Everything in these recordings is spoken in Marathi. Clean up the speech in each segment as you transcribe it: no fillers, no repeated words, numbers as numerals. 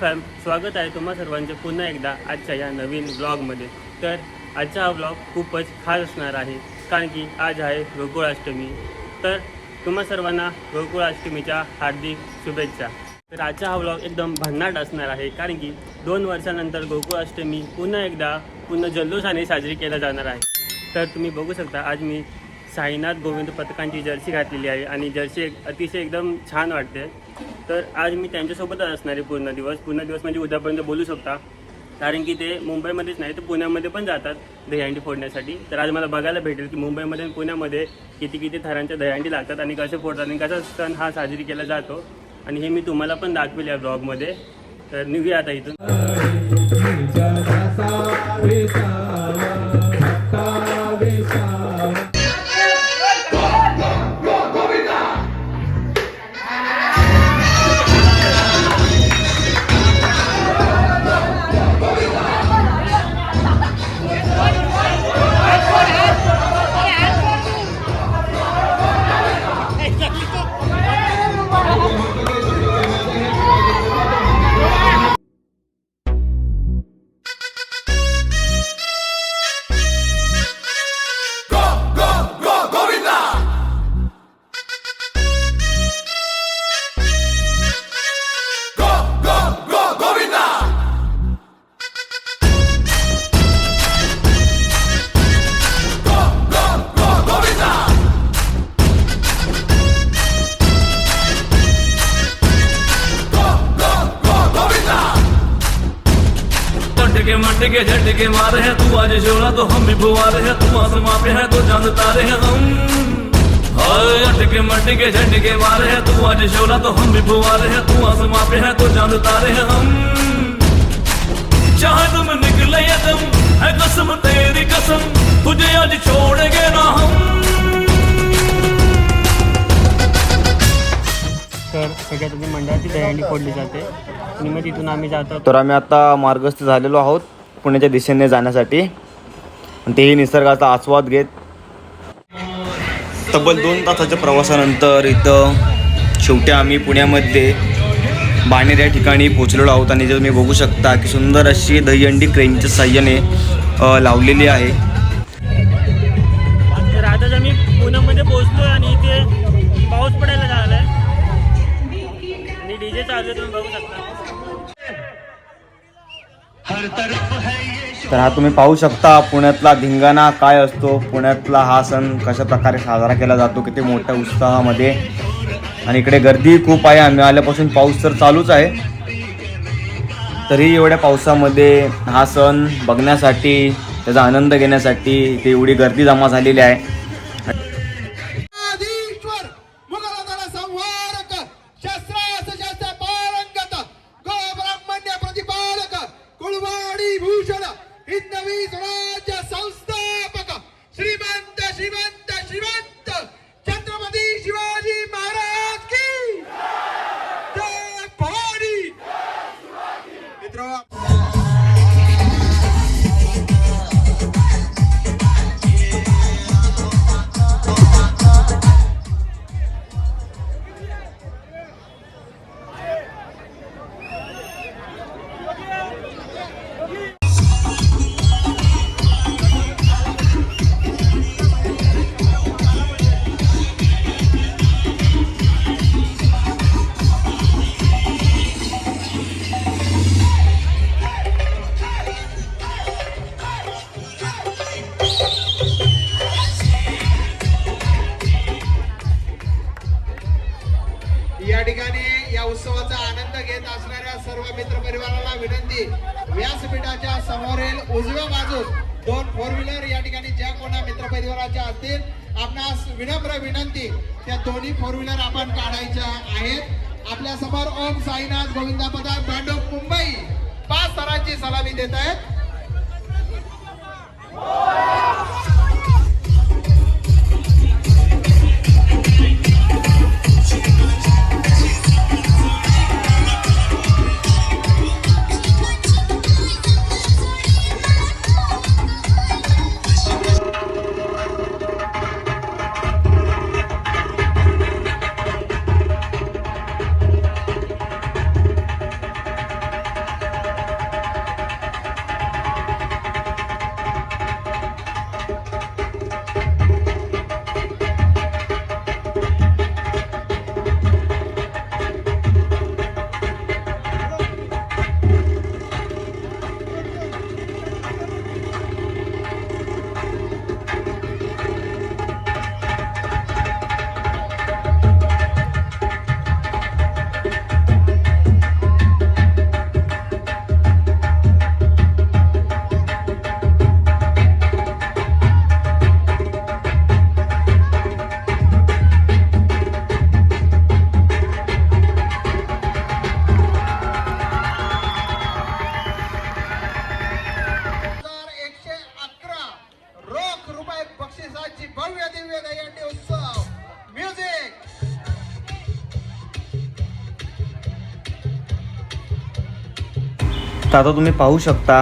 फॅम, स्वागत आहे तुम्हा सर्वांचे पुन्हा एकदा आजच्या या नवीन ब्लॉगमध्ये। तर आजचा हा ब्लॉग खूपच खास असणार आहे, कारण की आज आहे गोकुळाष्टमी। तर तुम्हा सर्वांना गोकुळाष्टमीच्या हार्दिक शुभेच्छा। तर आजचा हा ब्लॉग एकदम भन्नाट असणार आहे, कारण की 2 वर्षानंतर गोकुळाष्टमी पुन्हा एकदा जल्लोषाने साजरी केला जाणार आहे। तर तुम्ही बघू शकता, आज मी साईनाथ गोविंद पथकांची जर्सी घातलेली आहे आणि जर्सी अतिशय एकदम छान वाटते। तर आज मी त्यांच्यासोबतच असणार आहे पूर्ण दिवस म्हणजे उद्यापर्यंत बोलू शकता, कारण की ते मुंबईमध्येच नाही तर पुण्यामध्ये पण जातात दहीहंडी फोडण्यासाठी। तर आज मला बघायला भेटेल की मुंबईमध्ये आणि पुण्यामध्ये किती थरांच्या दहीहंडी लागतात आणि कसे फोडतात आणि कसा सण हा साजरी केला जातो, आणि हे मी तुम्हाला पण दाखवेल या ब्लॉगमध्ये। तर निघूया आता इथून। के झटके मारे हैं, तू आज जोड़ा तो हम भी बुआरे हैं, तू आसमां पे है तो चांद तारे हैं हम। हाय अटके मटके झटके मारे हैं, तू आज जोड़ा तो हम भी बुआरे हैं, तू आसमां पे है तो चांद तारे हैं हम। चाहे तुम निकले या तुम है कसम तेरी कसम, तुझे आज छोड़ेंगे ना हम। तर सगळ्यात आधी मंडळाची दहीहंडी फोडली जाते आणि मग तिथून आम्ही जातो। तर आम्ही आता मार्गस्थ झालेलो आहोत पुण्याच्या दिशेने जाण्यासाठी, आणि तेही निसर्गाचा आस्वाद घेत। तब्बल 2 तासाच्या प्रवासानंतर इथं शेवटी आम्ही पुण्यामध्ये बाणेर या ठिकाणी पोहोचलेलो आहोत, आणि जे तुम्ही बघू शकता की सुंदर अशी दहीहंडी क्रेनच्या साह्याने लावलेली आहे। तर आता आम्ही पुण्यामध्ये पोहोचलो आणि इथे पाऊस पडायला लागला आहे आणि डीजे चालू आहे, तुम्ही बघू शकता। तर हा तुम्ही पाहू शकता पुण्यातला धिंगाणा काय असतो, पुण्यातला हा सण कशा प्रकारे साजरा केला जातो, किती मोठ्या उत्साहामध्ये। आणि इकडे गर्दी खूप आहे, आम्ही आल्यापासून पाऊस तर चालूच आहे, तरी एवढ्या पावसामध्ये हा सण बघण्यासाठी, त्याचा आनंद घेण्यासाठी इथे एवढी गर्दी जमा झालेली आहे। या ठिकाणी या उत्सवाचा आनंद घेत असणाऱ्या सर्व मित्र परिवाराला विनंती, व्यासपीठाच्या समोरील उजव्या बाजूस 2 4 व्हीलर या ठिकाणी ज्या कोणा मित्र परिवाराच्या असतील, आपणास विनम्र विनंती त्या दोन्ही 4 व्हीलर आपण काढायच्या आहेत। आपल्या समोर ओम साईनाथ गोविंद पथक बँड मुंबई 5 थरांची सलामी देत आहेत। दहीहंडी उत्सव. म्युझिक. तर आता तुम्ही पाहू शकता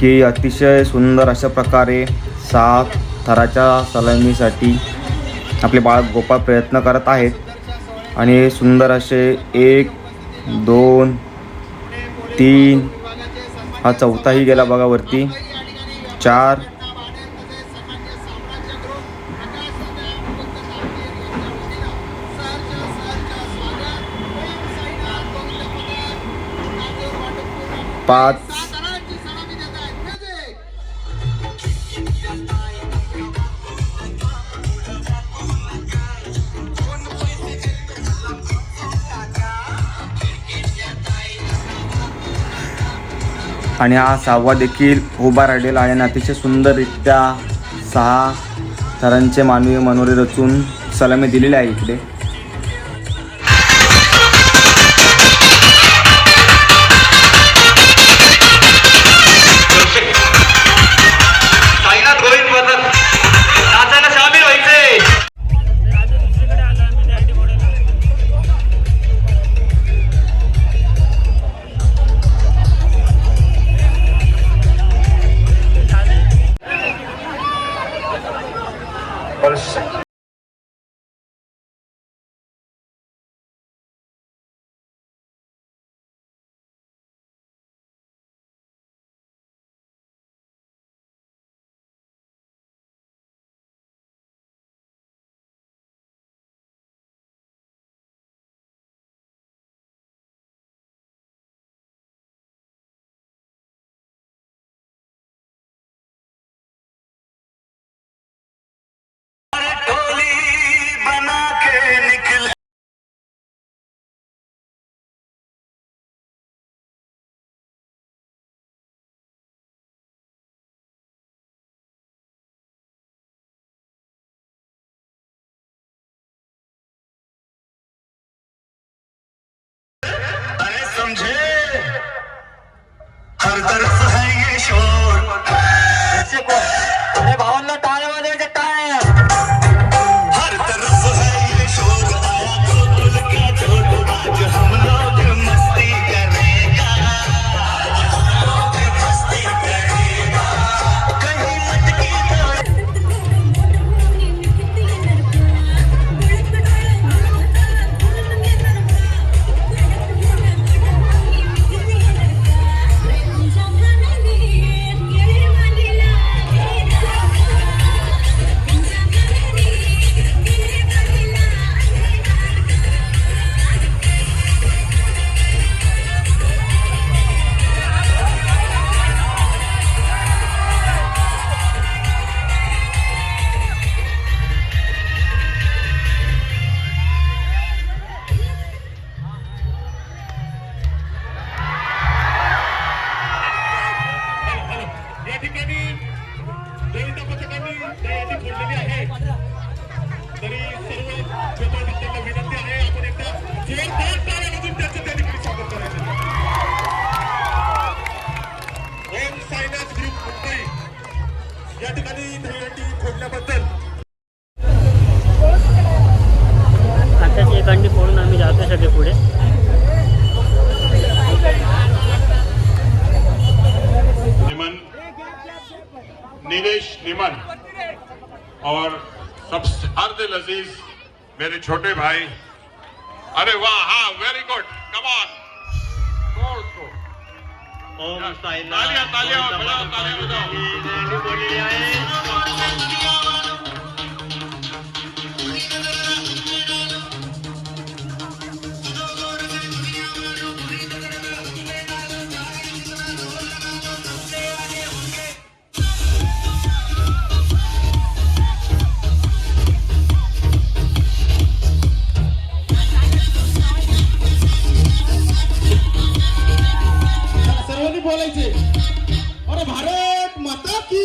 की अतिशय सुंदर अशा प्रकारे 7 थराच्या सलामीसाठी आपले बाळ गोपाळ प्रयत्न करत आहेत आणि सुंदर असे 1 2 3 हा चौथाही गेला बघा वरती 4 5 आणि हा 6वा देखील उभा राहिलेला आहे आणि अतिशय सुंदररित्या 6 थरांचे मानवी मनोरे रचून सलामी दिलेली आहे इकडे. हर तरफ है ये शोर. अरे भावांना टाळ्या वाजवायच्या टाळ्या. हर तरफ है ये शोर. आया गोकुल का छोड़. आज हम लोग मस्ती करेगा. मस्ती करेगा. कहीं मटकी या ठिकाणी दहीहंडी फोडल्याबद्दल आताची एक अंडी फोडून आम्ही जातो सगळे पुढे. निवेश निमन और सबसे अर्ध लजीज मेरे छोटे भाई. अरे वाह, हाँ, वेरी गुड, कम ऑन. तालियां तालियां बजाओ, तालियां बजाओ. सर्वांनी बोलायचे. अरे भारत माता की.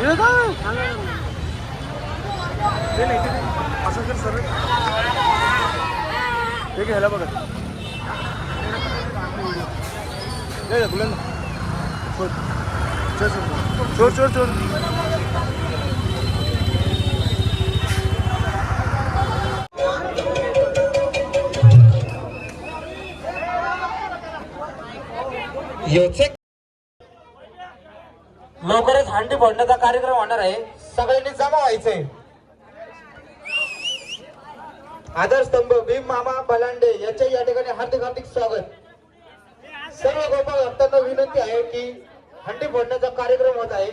इकडे काय असं कर सर ते घ्यायला बघा बुलेल चोर चोर चोर लवकरच हंडी फोडण्याचा कार्यक्रम होणार आहे, सगळ्यांनी जमा व्हायचंय. आधारस्तंभ भीम मामा बलांडे यांचे या ठिकाणी हार्दिक हार्दिक स्वागत. सर्व गोपाळ भक्तांना विनंती आहे की हंडी फोडण्याचा कार्यक्रम होत आहे.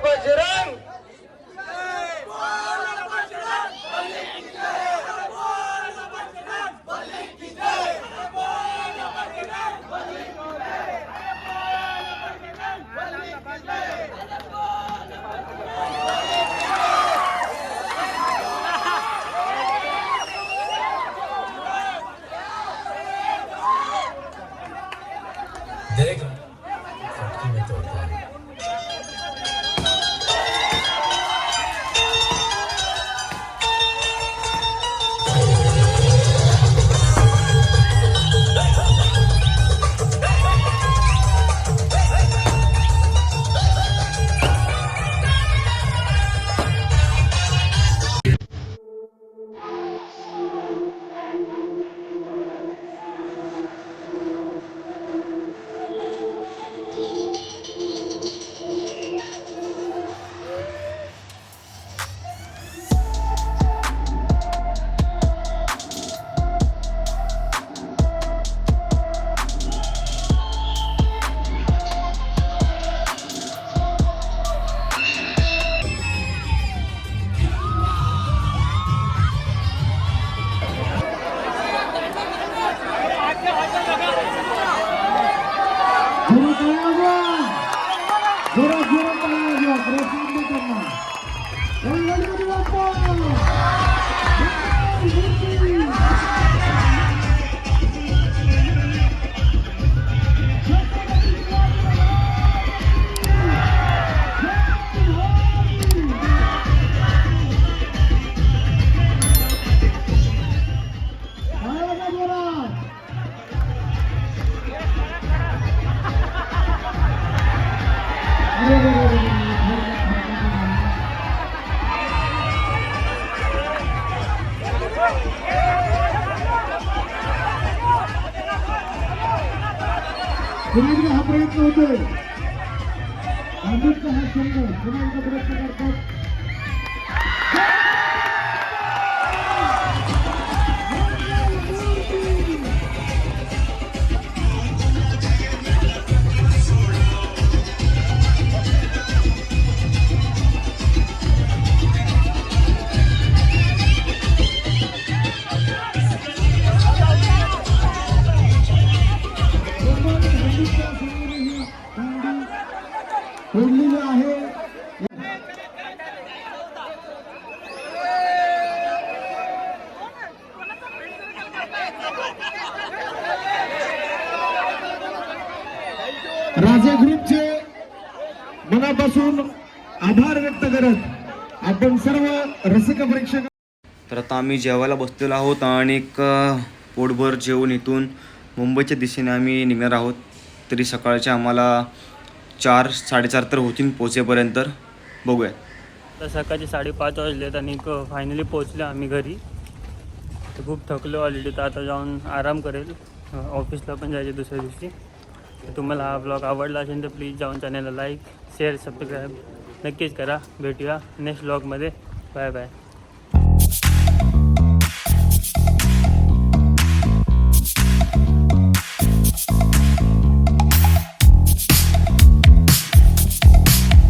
बजरंग पुन्हा एकदा हा प्रयत्न होतोय. अमृतचा हा संघ पुन्हा एकदा प्रयत्न करतात. फोडलेली आहे. राजे ग्रुपचे मनापासून आभार व्यक्त करत आपण सर्व रसिक प्रेक्षक. तर आता आम्ही जेवायला बसलेलो आहोत आणि एक पोटभर जेवून इथून मुंबईच्या दिशेने आम्ही निघणार आहोत. तरी सकाळचे आम्हाला 4-4:30 तर होतील पोचेपर्यंत. बघूया. तर सकाळचे 5:30 वाजलेत आणि फायनली पोचलो आम्ही घरी. तर खूप थकलो ऑलरेडी. तर आता जाऊन आराम करेल. ऑफिसला पण जायचे दुसऱ्या दिवशी. तर तुम्हाला हा ब्लॉग आवडला असेल तर प्लीज जाऊन चॅनलला लाईक शेअर सबस्क्राईब नक्कीच करा. भेटूया नेक्स्ट ब्लॉगमध्ये. Bye bye.